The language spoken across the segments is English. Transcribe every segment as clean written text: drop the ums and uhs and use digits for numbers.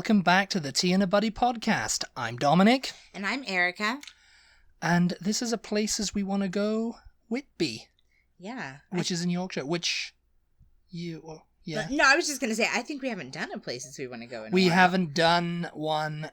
welcome back to the Tea and a Buddy podcast. I'm Dominic. And I'm Erica. And this is a Places We Want to Go, Whitby. Yeah. Which is in Yorkshire, which you... yeah. No, I was just going to say, I think we haven't done a Places We Want to Go in a We while. haven't done one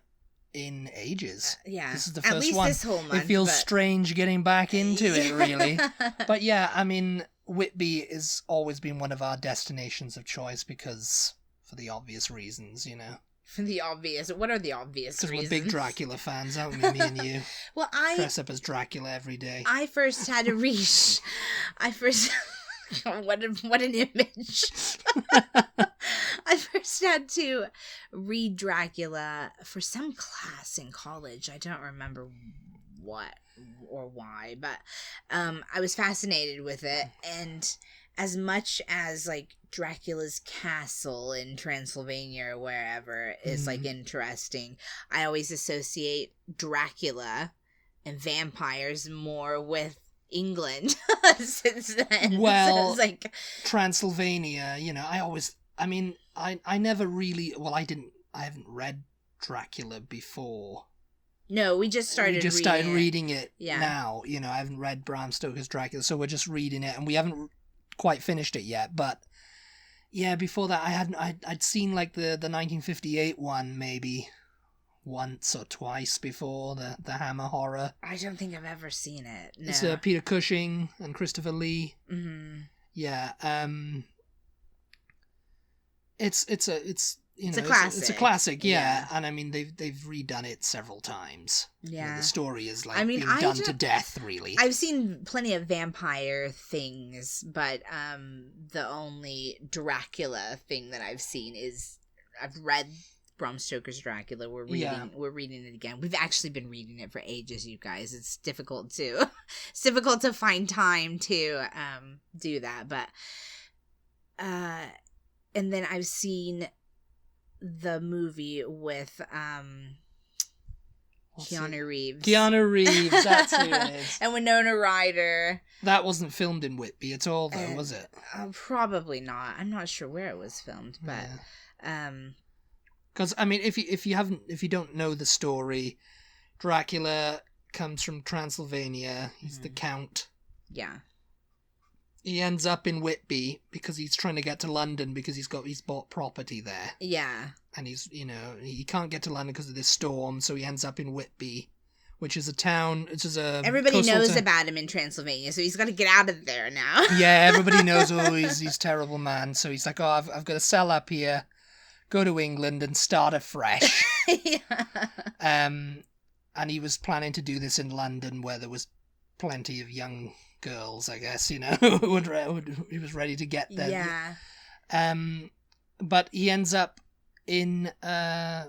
in ages. Yeah. This is the first At least one. this whole month. It feels strange getting back into it, really. But yeah, I mean, Whitby has always been one of our destinations of choice because... for the obvious reasons, you know. For the obvious. What are the obvious reasons? Because we're big Dracula fans, aren't we, me and you? Well, I... dress up as Dracula every day. I first had to read... what an image. I first had to read Dracula for some class in college. I don't remember what or why, but I was fascinated with it, and as much as like Dracula's castle in Transylvania or wherever is like interesting, I always associate Dracula and vampires more with England since then. Well, so it's like Transylvania, you know, I never really, well, I haven't read Dracula before. No, we just started reading it yeah. now, you know. I haven't read Bram Stoker's Dracula, so we're just reading it, and we haven't quite finished it yet, but yeah, before that I'd seen like the 1958 one maybe once or twice before, the Hammer horror. I don't think I've ever seen it. No. It's Peter Cushing and Christopher Lee. Mm-hmm. Yeah, it's a classic. It's a classic, yeah. And I mean they've redone it several times. Yeah. You know, the story is like being I done to death, really. I've seen plenty of vampire things, but the only Dracula thing that I've seen is I've read Bram Stoker's Dracula. We're reading it again. We've actually been reading it for ages, you guys. It's difficult to find time to do that, but and then I've seen the movie with Keanu Reeves. Keanu Reeves, that's who it is. And Winona Ryder. That wasn't filmed in Whitby at all, though, was it? Probably not. I'm not sure where it was filmed, but because I mean, if you don't know the story, Dracula comes from Transylvania. He's the Count. Yeah. He ends up in Whitby because he's trying to get to London because he's bought property there. Yeah. And he can't get to London because of this storm, so he ends up in Whitby, which is a town, which is a everybody knows about him in Transylvania, so he's got to get out of there now. Yeah, everybody knows, he's terrible man, so he's like, I've got to sell up here, go to England and start afresh. Yeah. And he was planning to do this in London where there was plenty of young girls, I guess, you know, he was ready to get there. Yeah. But he ends up in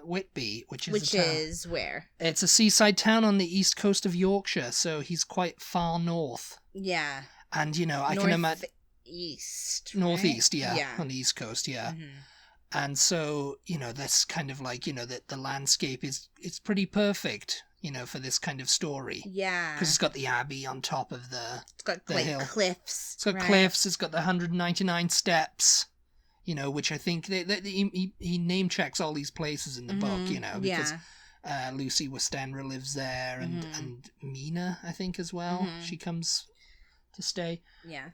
Whitby, which is where? It's a seaside town on the east coast of Yorkshire, so he's quite far north. Yeah. And, you know, I can imagine... Northeast, right? yeah, on the east coast, yeah. Mm-hmm. And so, you know, that's kind of like, you know, the landscape it's pretty perfect, you know, for this kind of story. Yeah. Because it's got the abbey on top of the hill. Cliffs. It's got cliffs, it's got the 199 steps, you know, which I think he name checks all these places in the book, you know, because Lucy Westenra lives there and Mina, I think, as well. Mm-hmm. She comes to stay. Yeah.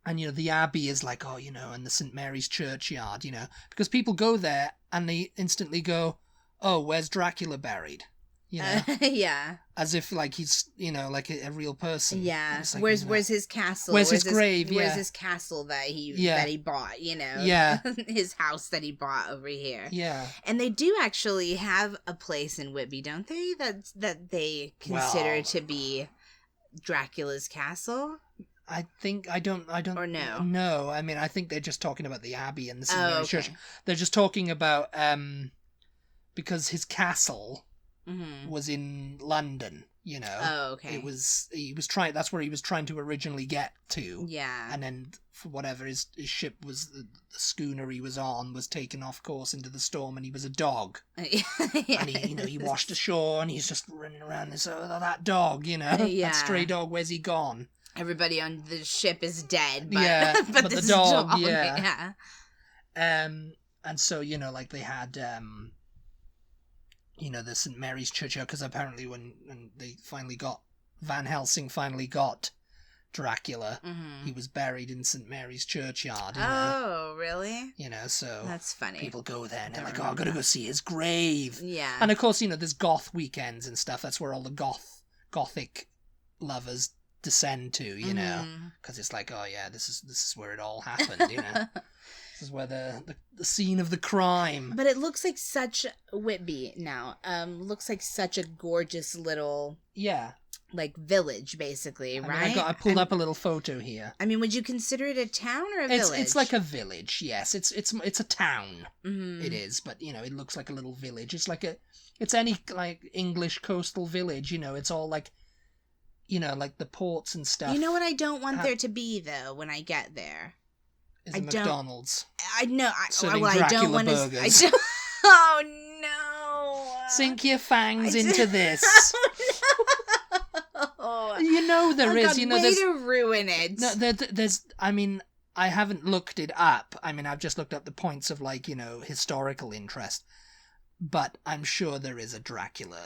And, you know, the abbey is like, oh, you know, and the St. Mary's churchyard, you know, because people go there and they instantly go, oh, where's Dracula buried? You know? Yeah. As if, like, he's, you know, like a real person. Yeah. Like, where's his castle? Where's his grave? Where's his castle that he bought, you know? Yeah. His house that he bought over here. Yeah. And they do actually have a place in Whitby, don't they? That they consider to be Dracula's castle? I think I don't or no. No, I mean I think they're just talking about the abbey and the St. Mary's Church. They're just talking about because his castle was in London, you know. Oh, okay. That's where he was trying to originally get to. Yeah. And then for whatever his ship was, the schooner he was on was taken off course into the storm, and he was a dog. Yeah. And he washed ashore and he's just running around this that dog, you know. Yeah. That stray dog, where's he gone? Everybody on the ship is dead, but, yeah, but the this dog, dog, yeah. And so, you know, like they had, you know, the St. Mary's Churchyard, because apparently when they finally got, Van Helsing finally got Dracula, he was buried in St. Mary's Churchyard. You know? Really? You know, so that's funny. People go there and they're like, oh, I'm gonna go see his grave. Yeah. And of course, you know, there's goth weekends and stuff. That's where all the gothic lovers descend to, you know, because it's like, oh yeah, this is where it all happened, you know. This is where the scene of the crime. But it looks like such Whitby now. Looks like such a gorgeous little like village, basically, right? I pulled up a little photo here. I mean, would you consider it a town or a village? It's like a village. Yes, it's a town. It is, but you know, it looks like a little village. It's any like English coastal village. You know, it's all like, you know, like the ports and stuff. You know what I don't want there to be though when I get there? Is a McDonald's. I know. I don't want to. Oh no! Sink your fangs into this. Oh, no. You know there is. God, you know, way to ruin it. No, there's. I mean, I haven't looked it up. I mean, I've just looked up the points of like, you know, historical interest. But I'm sure there is a Dracula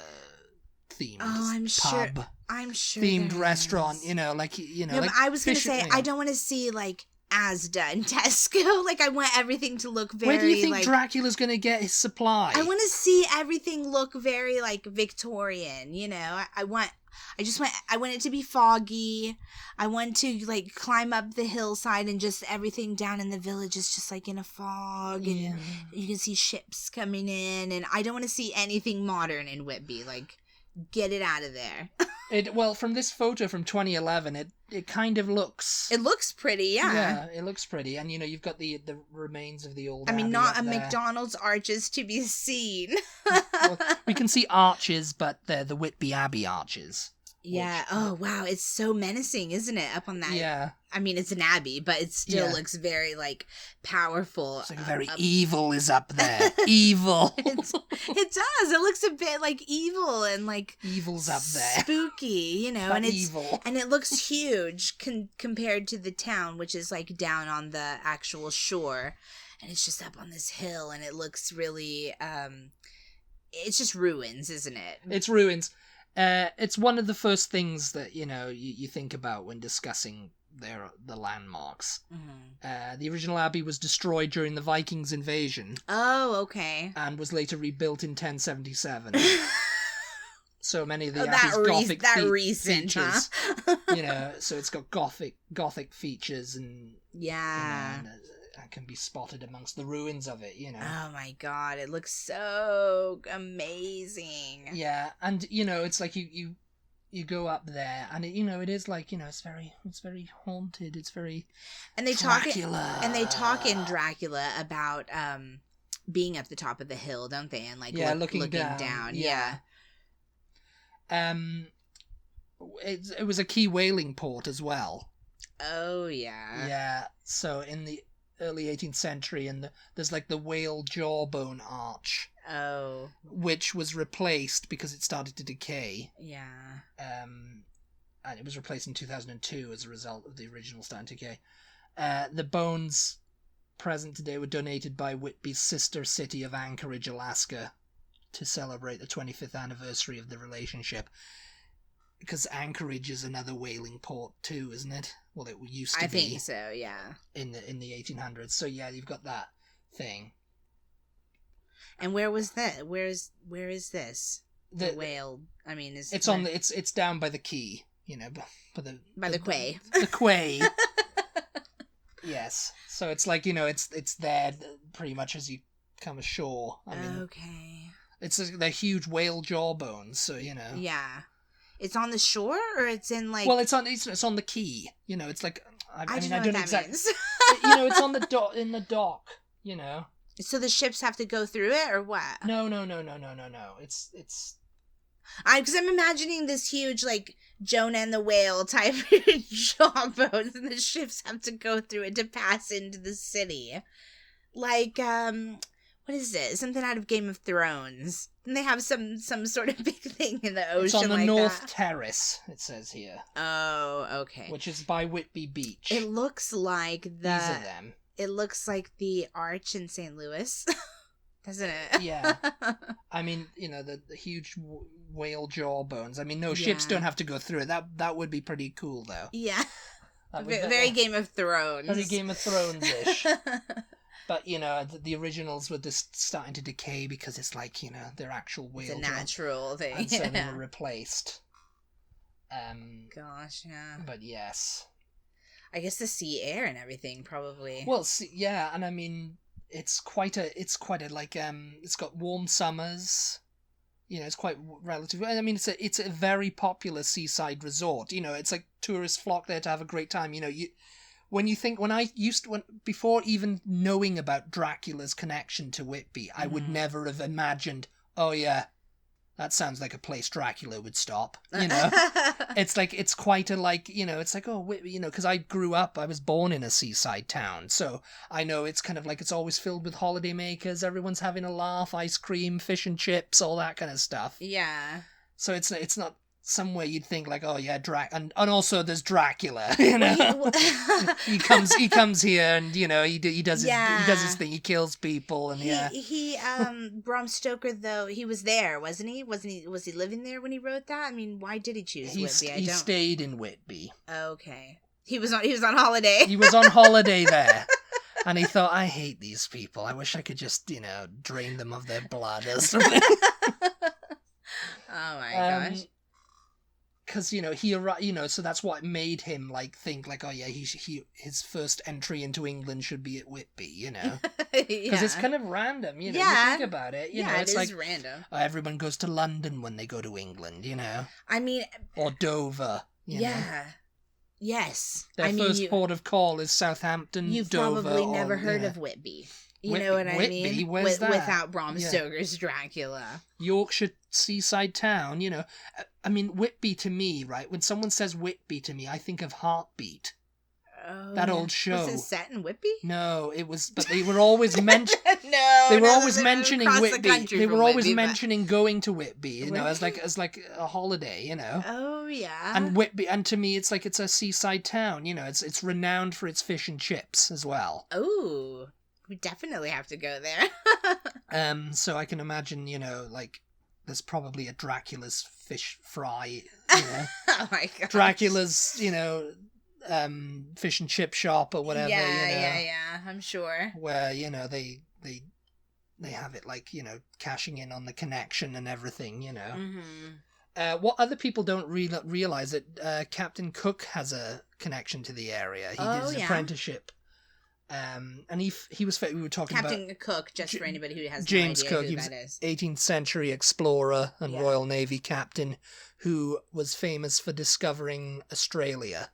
themed I'm sure themed restaurant. You know, like you know. No, like but I was gonna say I don't want to see like Asda and Tesco. Like, I want everything to look very, where do you think like, Dracula's gonna get his supply? I want to see everything look very, like, Victorian, you know? I want it to be foggy. I want to, like, climb up the hillside and just everything down in the village is just, like, in a fog. And you can see ships coming in. And I don't want to see anything modern in Whitby. Like, get it out of there. Well, from this photo from 2011, it kind of looks... It looks pretty, yeah. Yeah, it looks pretty. And, you know, you've got the remains of the old I mean, abbey not up a there. McDonald's arches to be seen. Well, we can see arches, but they're the Whitby Abbey arches. Yeah. Oh, wow. It's so menacing, isn't it? Up on that. Yeah. I mean, it's an abbey, but it still looks very, like, powerful. It's like very evil is up there. Evil. It does. It looks a bit like evil and, like... Evil's up there. Spooky, you know. But and it's evil. And it looks huge compared to the town, which is, like, down on the actual shore. And it's just up on this hill, and it looks really... it's just ruins, isn't it? It's ruins. It's one of the first things that, you know, you think about when discussing the landmarks. The original abbey was destroyed during the Vikings invasion. Oh, okay. And was later rebuilt in 1077. So many of the abbey's Gothic features. Huh? You know, so it's got Gothic features and... Yeah. You know, and can be spotted amongst the ruins of it, you know. Oh my god, it looks so amazing. Yeah, and you know, it's like you go up there, and it is like, you know, it's very haunted. It's very Dracula. And they talk in Dracula about being at the top of the hill, don't they? And like looking down. Yeah. It was a key whaling port as well. Oh yeah. Yeah. So in the early 18th century, and there's like the whale jawbone arch. Oh. Which was replaced because it started to decay. Yeah. And it was replaced in 2002 as a result of the original starting to decay. The bones present today were donated by Whitby's sister city of Anchorage, Alaska, to celebrate the 25th anniversary of the relationship. Because Anchorage is another whaling port too, isn't it? Well, it used to be. I think so, yeah. In the 1800s. So yeah, you've got that thing. And where was that? Where is this? The whale. I mean, it's down by the quay, you know, by the quay. The quay. Yes. So it's like, you know, it's there pretty much as you come ashore. I mean, okay. They're huge whale jawbones, so you know. Yeah. It's on the shore, or it's in like... Well, it's on the quay. You know, it's like... I don't know exactly. Means. You know, it's on the in the dock, you know. So the ships have to go through it, or what? No. It's... Because I'm imagining this huge, like, Jonah and the Whale type jawbones, and the ships have to go through it to pass into the city. Like, what is it? Something out of Game of Thrones. And they have some sort of big thing in the ocean. It's on the like North that. Terrace, it says here. Oh, okay. Which is by Whitby Beach. It looks like These are them. It looks like the arch in St. Louis, doesn't it? Yeah. I mean, the huge whale jawbones. I mean, no, ships don't have to go through it. That would be pretty cool, though. Yeah. Very Game of Thrones. Very Game of Thrones-ish. But, the originals were just starting to decay because it's like, they're actual whale. It's a natural thing. And so they were replaced. Gosh, yeah. But yes. I guess the sea air and everything, probably. Well, yeah, and I mean, it's quite a, like, it's got warm summers. It's quite relative. I mean, it's a very popular seaside resort. It's like tourists flock there to have a great time. Before even knowing about Dracula's connection to Whitby, I would never have imagined, oh yeah, that sounds like a place Dracula would stop. It's like, it's quite a, like, it's like, oh, Whitby, because I was born in a seaside town. So I know it's kind of like, it's always filled with holidaymakers. Everyone's having a laugh, ice cream, fish and chips, all that kind of stuff. Yeah. So it's not somewhere you'd think like, oh yeah, and also there's Dracula. he comes here and he does his thing. He kills people and he Bram Stoker, though, he was there, wasn't he? Was he living there when he wrote that? I mean, why did he choose Whitby? He stayed in Whitby. Okay, he was on holiday. He was on holiday there. And he thought, I hate these people. I wish I could just, drain them of their blood or something. Oh my gosh. Because he arrived, so that's what made him like think like, oh yeah, his first entry into England should be at Whitby, because it's kind of random, you think about it, it's like random. Everyone goes to London when they go to England, I mean, or Dover, yes. Their first port of call is Southampton. You've Dover, probably never heard of Whitby. You know what I Whitby? mean? Where's that? Without Bram Stoker's Dracula. Yorkshire seaside town, I mean, Whitby to me, right? When someone says Whitby to me, I think of Heartbeat. Oh, that old show. Was it set in Whitby? No, it was, but they were always mentioning. They were always mentioning Whitby. They were always mentioning going to Whitby, as like a holiday, Oh yeah. And Whitby, and to me, it's like it's a seaside town. It's renowned for its fish and chips as well. Oh. We definitely have to go there. So I can imagine, like, there's probably a Dracula's fish fry, Oh my god. Dracula's, fish and chip shop or whatever, Yeah, I'm sure. Where, they have it, like, cashing in on the connection and everything, Mm-hmm. What other people don't realize that Captain Cook has a connection to the area. He did his apprenticeship. And we were talking about Captain Cook, just for anybody who has James no idea Cook, who he was that is. 18th century explorer and Royal Navy captain who was famous for discovering Australia.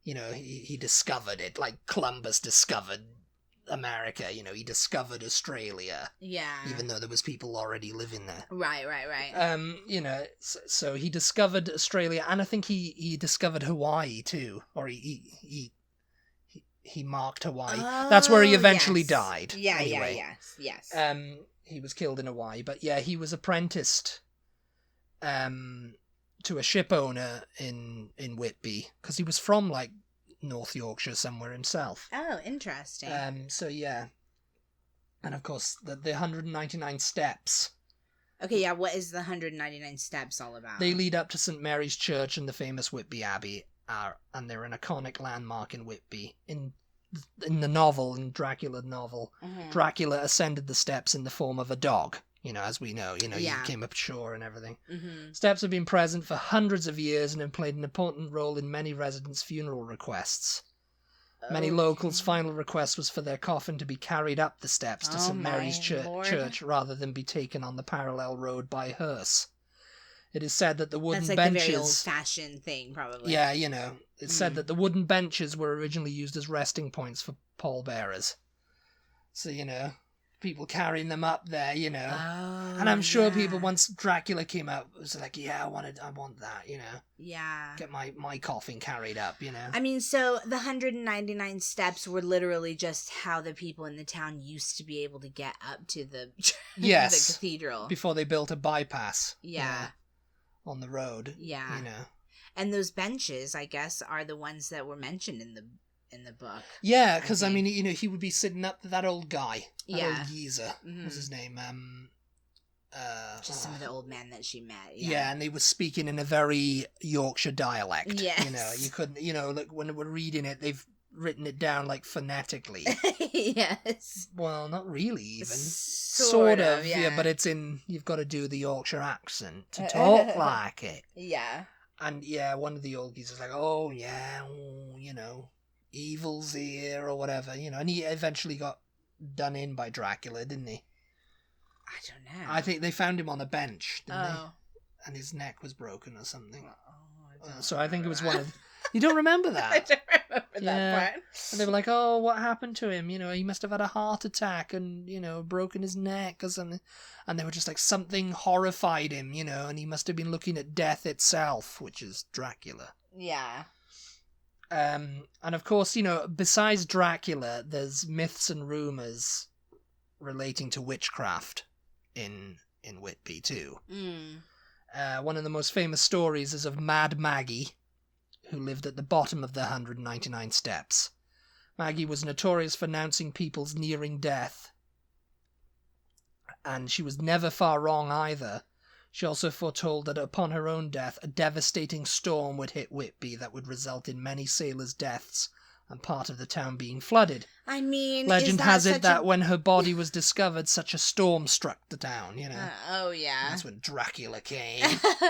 He discovered it, like Columbus discovered America. He discovered Australia. Yeah. Even though there was people already living there. Right. So he discovered Australia, and I think he discovered Hawaii too, or he marked Hawaii. Oh, that's where he eventually died. Yeah, anyway. yes. He was killed in Hawaii, but yeah, he was apprenticed to a ship owner in Whitby, because he was from like North Yorkshire somewhere himself. Oh, interesting. So yeah. And of course the 199 steps. Okay, yeah, what is the 199 steps all about? They lead up to St. Mary's Church and the famous Whitby Abbey. And they're an iconic landmark in Whitby. In the novel, in Dracula novel, Dracula ascended the steps in the form of a dog. As we know, he came up shore and everything. Mm-hmm. Steps have been present for hundreds of years and have played an important role in many residents' funeral requests. Many locals' final request was for their coffin to be carried up the steps to St. Mary's Church rather than be taken on the parallel road by hearse. It is said that the wooden benches... That's like a very old-fashioned thing, probably. Yeah, it's said that the wooden benches were originally used as resting points for pallbearers. So, people carrying them up there, Oh, and I'm sure people, once Dracula came out, was like, yeah, I want that, Yeah. Get my coffin carried up, I mean, so the 199 steps were literally just how the people in the town used to be able to get up to the, the cathedral. Before they built a bypass. Yeah. On the road. Yeah. And those benches, I guess, are the ones that were mentioned in the in the book. Yeah, because I mean, he would be sitting up that old guy, that Yeah. old geezer. What's his name? Just some of the old men that she met. Yeah, and they were speaking in a very Yorkshire dialect. Yes. You couldn't, like when we're reading it, they've written it down like phonetically. Yes. Well, not really even. Sort of, yeah. But you've got to do the Yorkshire accent to talk like it. Yeah. And yeah, one of the old geezers like, oh yeah, evil's here or whatever, and he eventually got done in by Dracula, didn't he? I don't know. I think they found him on a bench, didn't they? Oh. And his neck was broken or something. So I think it was one of... You don't remember that? I don't remember that part. And they were like, oh, what happened to him? He must have had a heart attack and, broken his neck or something. And they were just like, something horrified him, and he must have been looking at death itself, which is Dracula. Yeah. And of course, besides Dracula, there's myths and rumours relating to witchcraft in Whitby too. One of the most famous stories is of Mad Maggie, who lived at the bottom of the 199 steps. Maggie was notorious for announcing people's nearing death, and she was never far wrong either. She also foretold that upon her own death, a devastating storm would hit Whitby that would result in many sailors' deaths and part of the town being flooded. I mean, legend has it that when her body was discovered, such a storm struck the town, oh, yeah. That's when Dracula came.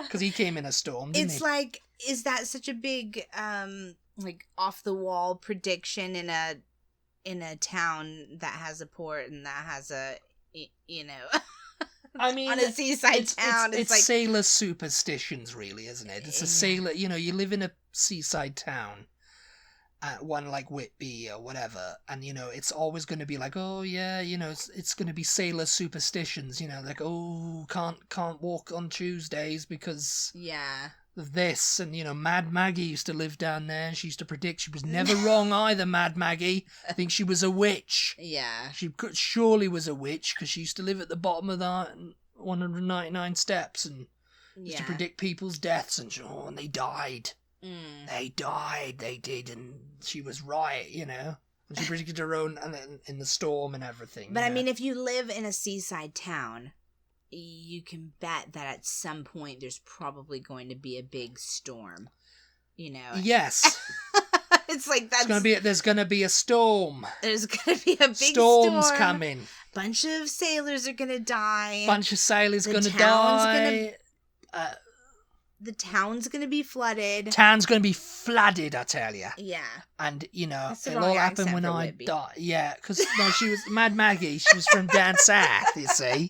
Because he came in a storm, didn't he? It's like, is that such a big, off-the-wall prediction in a town that has a port and that has a, I mean, on a seaside town. It's like sailor superstitions, really, isn't it? It's a sailor, you live in a seaside town. One like Whitby or whatever, and it's always going to be like, oh yeah, it's going to be sailor superstitions, like, oh, can't walk on Tuesdays because of this, and Mad Maggie used to live down there, and she used to predict. She was never wrong either, Mad Maggie. I think she was a witch. Yeah, she surely was a witch because she used to live at the bottom of the 199 steps and used to predict people's deaths, and they died. They died, they did, and she was right, and she predicted her own in the storm and everything. But I mean, if you live in a seaside town, you can bet that at some point there's probably going to be a big storm, Yes. It's like that's there's gonna be a storm. There's gonna be a big Storm's coming. Bunch of sailors are gonna die. Bunch of sailors gonna die. The town's gonna be flooded. Town's gonna be flooded, I tell you. Yeah. And, it'll all happen when I die. Yeah, because she was Mad Maggie. She was from down south, you see.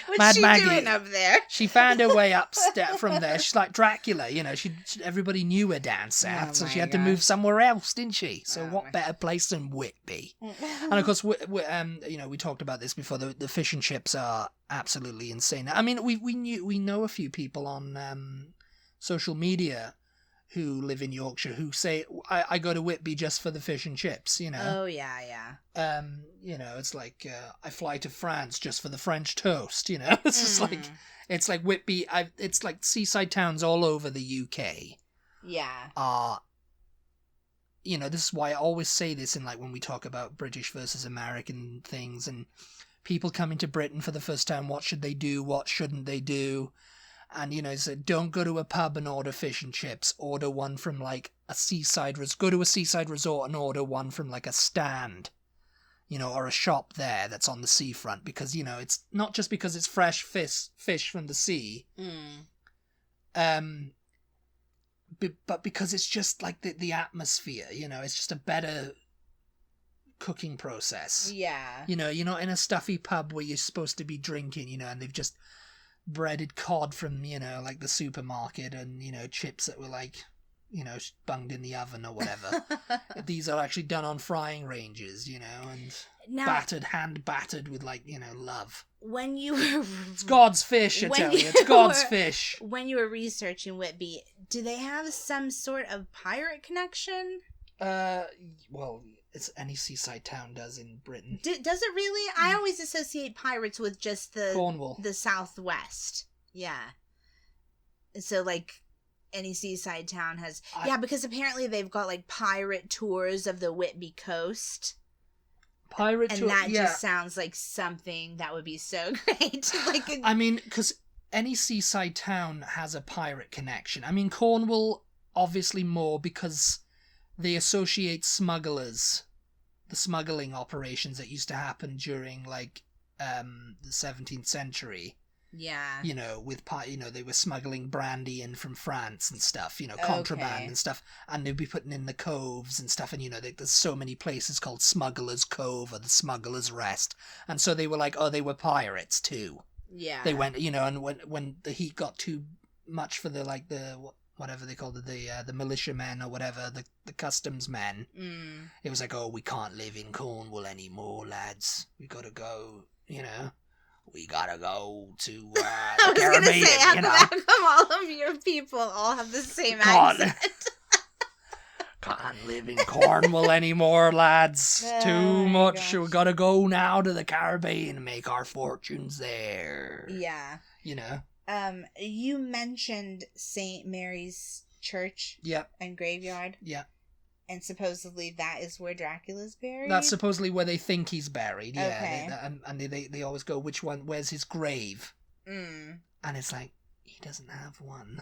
What's Mad she Maggie, doing up there? She found her way up from there. She's like Dracula, everybody knew her down south, so she had to move somewhere else, didn't she? So what better place than Whitby? And of course, we talked about this before. The fish and chips are absolutely insane. I mean, we know a few people on social media who live in Yorkshire who say, I go to Whitby just for the fish and chips, Oh, yeah. It's like, I fly to France just for the French toast, It's just it's like Whitby, it's like seaside towns all over the UK. Yeah. This is why I always say this in, like, when we talk about British versus American things, and people coming to Britain for the first time, what should they do, what shouldn't they do? And, so don't go to a pub and order fish and chips. Order one from, like, go to a seaside resort and order one from, like, a stand, or a shop there that's on the seafront. Because, it's not just because it's fresh fish from the sea. But because it's just, like, the atmosphere, it's just a better cooking process. Yeah. You're not in a stuffy pub where you're supposed to be drinking, and they've just breaded cod from, like the supermarket and, chips that were like, bunged in the oven or whatever. These are actually done on frying ranges, and now, hand battered with, like, love. When you were... It's God's fish, I tell you. It's God's fish. When you were researching Whitby, do they have some sort of pirate connection? Well, it's any seaside town does in Britain. Does it really? I always associate pirates with just the Cornwall, the southwest. Yeah. So, like, any seaside town has. Yeah, because apparently they've got like pirate tours of the Whitby coast. And that just sounds like something that would be so great. I mean, because any seaside town has a pirate connection. I mean, Cornwall, obviously more because they associate smugglers, the smuggling operations that used to happen during, like, the 17th century. Yeah. You know, with they were smuggling brandy in from France and stuff, contraband and stuff, and they'd be putting in the coves and stuff, and there's so many places called Smuggler's Cove or the Smuggler's Rest, and so they were like, they were pirates too. Yeah. They went, and when the heat got too much for the whatever they called it, the militiamen or whatever, the customs men, it was like, we can't live in Cornwall anymore, lads. We gotta go, we gotta go to the Caribbean, how come all of your people all have the same accent? Can't live in Cornwall anymore, lads. Too much. Gosh. We gotta go now to the Caribbean and make our fortunes there. Yeah. You mentioned St. Mary's Church. Yep. And graveyard. Yeah. And supposedly that is where Dracula's buried? That's supposedly where they think he's buried, yeah. Okay. And they always go, where's his grave? And it's like, he doesn't have one.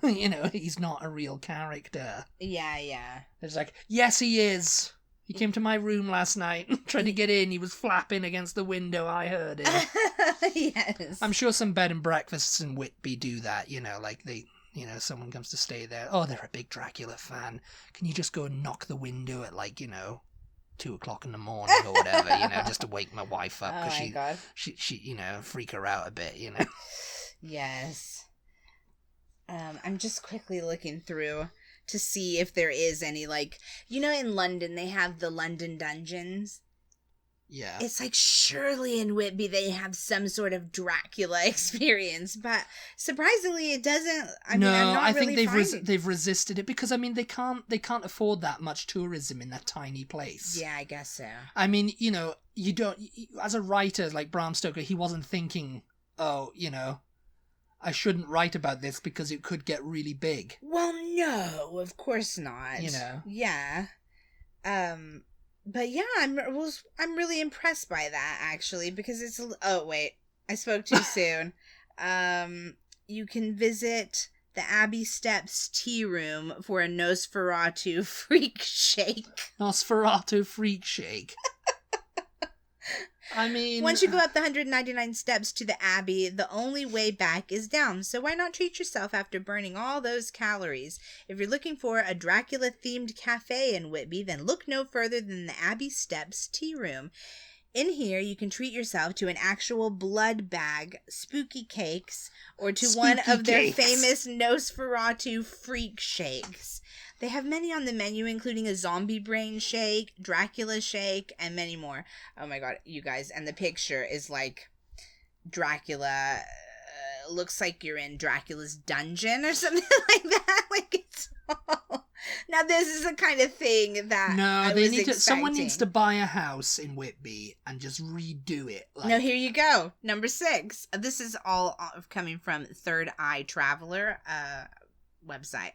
He's not a real character. Yeah. It's like, yes, he is. He came to my room last night, tried to get in. He was flapping against the window. I heard him. Yes. I'm sure some bed and breakfasts in Whitby do that, like they... someone comes to stay there. Oh, they're a big Dracula fan. Can you just go and knock the window at 2:00 in the morning or whatever, just to wake my wife up because she freak her out a bit, Yes. I'm just quickly looking through to see if there is any in London they have the London dungeons. Yeah. It's like, surely in Whitby they have some sort of Dracula experience, but surprisingly it doesn't. I think they've resisted it because they can't afford that much tourism in that tiny place. Yeah, I guess so. You don't, as a writer like Bram Stoker, he wasn't thinking, I shouldn't write about this because it could get really big. Well, no, of course not. Yeah. But yeah, I'm really impressed by that actually because it's I spoke too soon. You can visit the Abbey Steps Tea Room for a Nosferatu freak shake. Nosferatu freak shake. Once you go up the 199 steps to the Abbey, the only way back is down. So why not treat yourself after burning all those calories? If you're looking for a Dracula-themed cafe in Whitby, then look no further than the Abbey Steps Tea Room. In here, you can treat yourself to an actual blood bag, spooky cakes, or to one of their famous Nosferatu freak shakes. They have many on the menu, including a zombie brain shake, Dracula shake, and many more. Oh my god, you guys. And the picture is like Dracula. Looks like you're in Dracula's dungeon or something like that. It's all... Now, this is the kind of thing that someone needs to buy a house in Whitby and just redo it. No, here you go. Number 6. This is all coming from Third Eye Traveler website.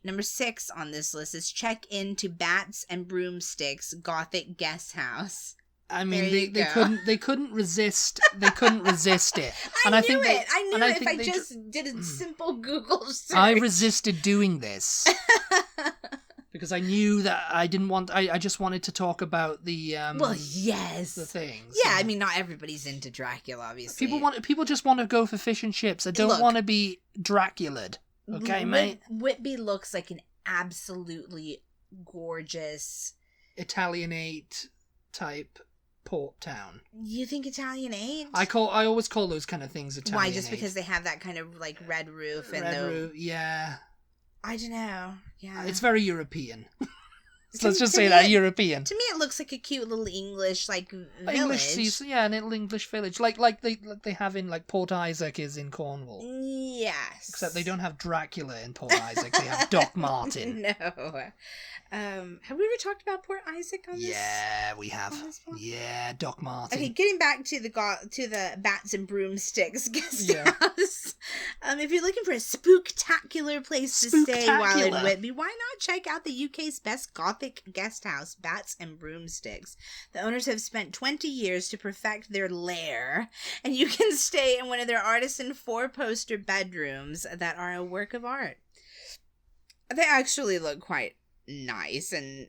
Number 6 on this list is check into Bats and Broomsticks Gothic Guest House. They couldn't resist it. I knew it if I just did a simple Google search. I resisted doing this. Because I knew that I just wanted to talk about the the things. Yeah, not everybody's into Dracula, obviously. People just want to go for fish and chips. I don't want to be Dracula'd. Okay, mate? Whitby looks like an absolutely gorgeous Italianate type port town. You think Italianate? I always call those kind of things Italianate. Why? Just because they have that kind of red roof and roof, yeah. I don't know. Yeah. It's very European. So let's just say that European. To me, it looks like a cute little English village. An little English village, like they have in like Port Isaac is in Cornwall. Yes. Except they don't have Dracula in Port Isaac. They have Doc Martin. No. Have we ever talked about Port Isaac on this? Yeah, we have. Yeah, Doc Martin. Okay, getting back to the Bats and Broomsticks guest house. If you're looking for a spooktacular place to stay while in Whitby, why not check out the UK's best Gothic guest house, Bats and Broomsticks? The owners have spent 20 years to perfect their lair, and you can stay in one of their artisan 4-poster bedrooms that are a work of art. They actually look quite nice and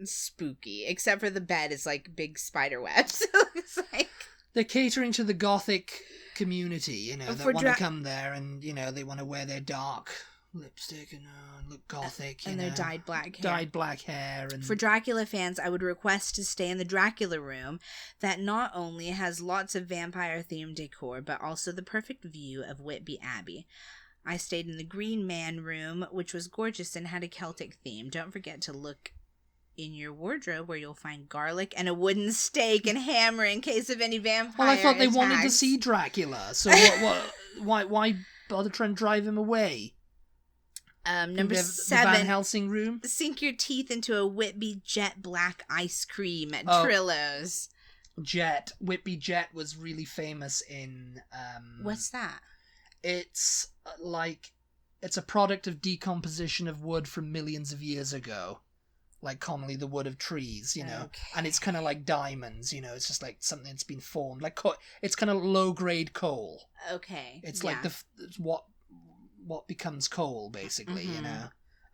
spooky, except for the bed is like big spider webs. It's like they're catering to the Gothic community, that want to come there, and they want to wear their dark lipstick and look Gothic, and their dyed black hair. And for Dracula fans, I would request to stay in the Dracula room, that not only has lots of vampire themed decor, but also the perfect view of Whitby Abbey. I stayed in the Green Man room, which was gorgeous and had a Celtic theme. Don't forget to look in your wardrobe, where you'll find garlic and a wooden stake and hammer in case of any vampire Well, I thought they attacks. wanted to see Dracula, so why bother trying to drive him away? Number 7, the Van Helsing room. Sink your teeth into a Whitby Jet Black ice cream at Trillo's. Whitby Jet was really famous in... What's that? It's it's a product of decomposition of wood from millions of years ago. Like commonly the wood of trees, Okay. And it's kind of like diamonds, it's just like something that's been formed. Like it's kind of low-grade coal. Okay. It's like it's what becomes coal, basically,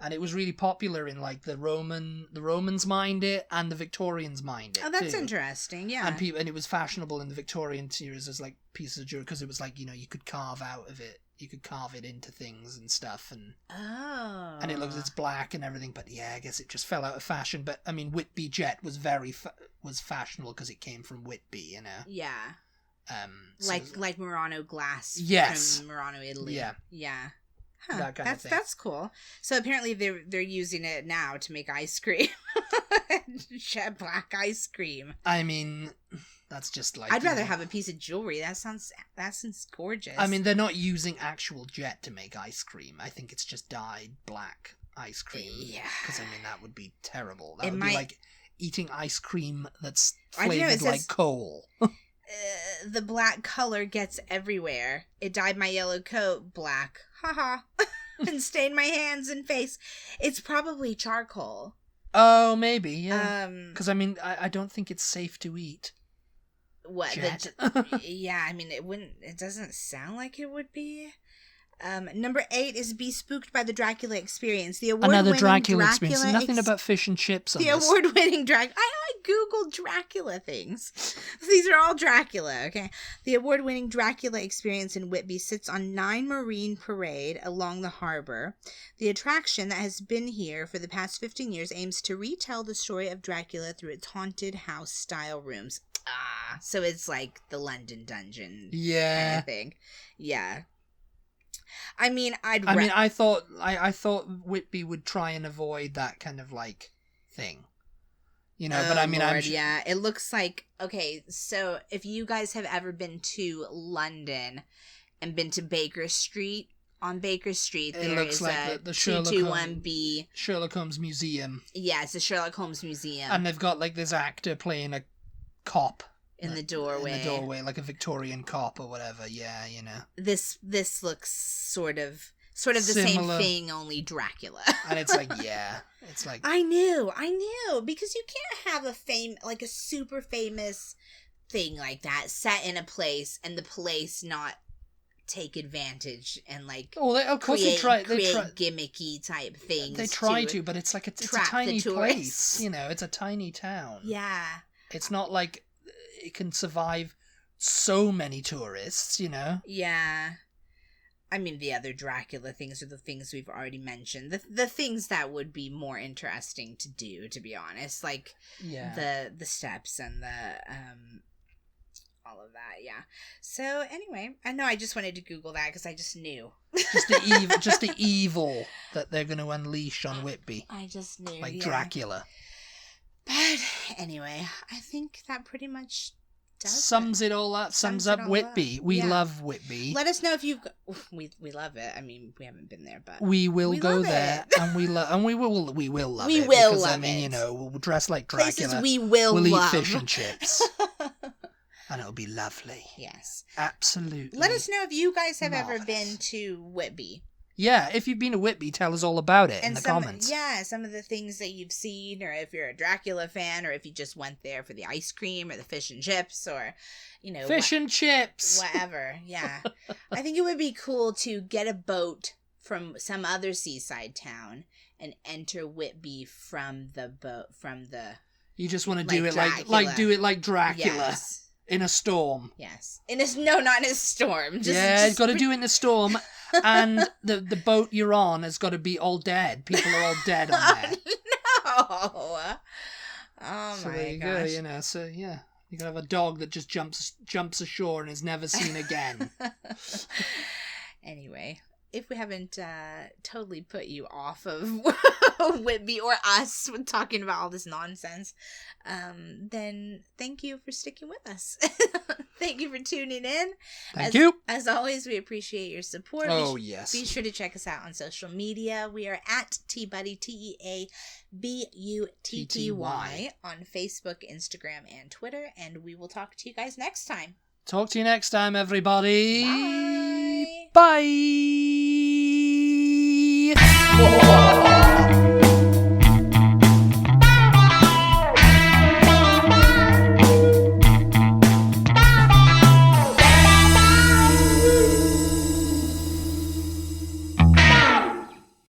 And it was really popular in like the Romans mined it, and the Victorians mined it. Oh, that's too. Interesting. Yeah. And it was fashionable in the Victorian years as like pieces of jewelry, because it was like you could carve out of it. You could carve it into things and stuff, and it's black and everything. But yeah, I guess it just fell out of fashion. But I mean, Whitby Jet was was fashionable because it came from Whitby, Yeah. So like Murano glass. Yes. From Murano, Italy. Yeah. Yeah. Huh, that kind of thing. That's cool. So apparently they're using it now to make ice cream. Jet black ice cream. I mean, that's just like... I'd rather have a piece of jewelry. That sounds gorgeous. I mean, they're not using actual jet to make ice cream. I think it's just dyed black ice cream. Yeah. Because, I mean, that would be terrible. That would be like eating ice cream that's flavored it says, like coal. The black color gets everywhere. It dyed my yellow coat black. Haha. And stained my hands and face. It's probably charcoal. Oh, maybe, yeah. Because, I mean, I don't think it's safe to eat. What? Yeah, I mean, it doesn't sound like it would be. Number 8 is Be Spooked by the Dracula Experience. The Another Dracula experience. Nothing about fish and chips on the this. award-winning Dracula. I Googled Dracula things. These are all Dracula, okay? The award-winning Dracula Experience in Whitby sits on 9 Marine Parade along the harbor. The attraction that has been here for the past 15 years aims to retell the story of Dracula through its haunted house-style rooms. So it's like the London Dungeon kind of thing. Yeah. I mean, I thought Whitby would try and avoid that kind of like thing, But I mean, Lord, yeah, it looks like okay. So if you guys have ever been to London and been to Baker Street, on Baker Street there is like the 221B Sherlock Holmes Museum. Yeah, it's the Sherlock Holmes Museum, and they've got like this actor playing a cop. In the doorway, like a Victorian cop or whatever. Yeah, This looks sort of the similar. Same thing, only Dracula. And it's like, yeah, it's like I knew, because you can't have a super famous thing like that set in a place and the place not take advantage and like. Oh, of course they try gimmicky type things. They try to, but it's like it's a tiny place. It's a tiny town. Yeah, it's not like it can survive so many tourists, Yeah. I mean, the other Dracula things are the things we've already mentioned. The things that would be more interesting to do, to be honest. Like, the steps and all of that. Yeah. So anyway, I know I just wanted to Google that because I just knew. just the evil that they're going to unleash on Whitby. I just knew. Like Dracula. But anyway, I think that pretty much sums it all up. Sums up Whitby. We love Whitby. Let us know if you've. We love it. I mean, we haven't been there, but we will go there, and we will love it. We will because, love I mean, it. you know, we'll dress like Dracula. Places we will we'll love. eat fish and chips, and it'll be lovely. Yes, absolutely. Let us know if you guys have ever been to Whitby. Yeah, if you've been to Whitby, tell us all about it in the comments. Yeah, some of the things that you've seen, or if you're a Dracula fan, or if you just went there for the ice cream or the fish and chips, or, you know. Fish and chips! Whatever, yeah. I think it would be cool to get a boat from some other seaside town and enter Whitby from the boat, You just want to do it like Dracula. Yes. In a storm. Yes. No, not in a storm. You've got to do it in a storm. And the boat you're on has got to be all dead. People are all dead on there. No. Oh so my there you gosh. go, you know. So yeah, you can have a dog that just jumps ashore and is never seen again. Anyway, if we haven't totally put you off of Whitby or us with talking about all this nonsense, then thank you for sticking with us. Thank you for tuning in. Thank you. As always, we appreciate your support. Oh, yes. Be sure to check us out on social media. We are at TButty, TEABUTTY on Facebook, Instagram, and Twitter. And we will talk to you guys next time. Talk to you next time, everybody. Bye. Bye.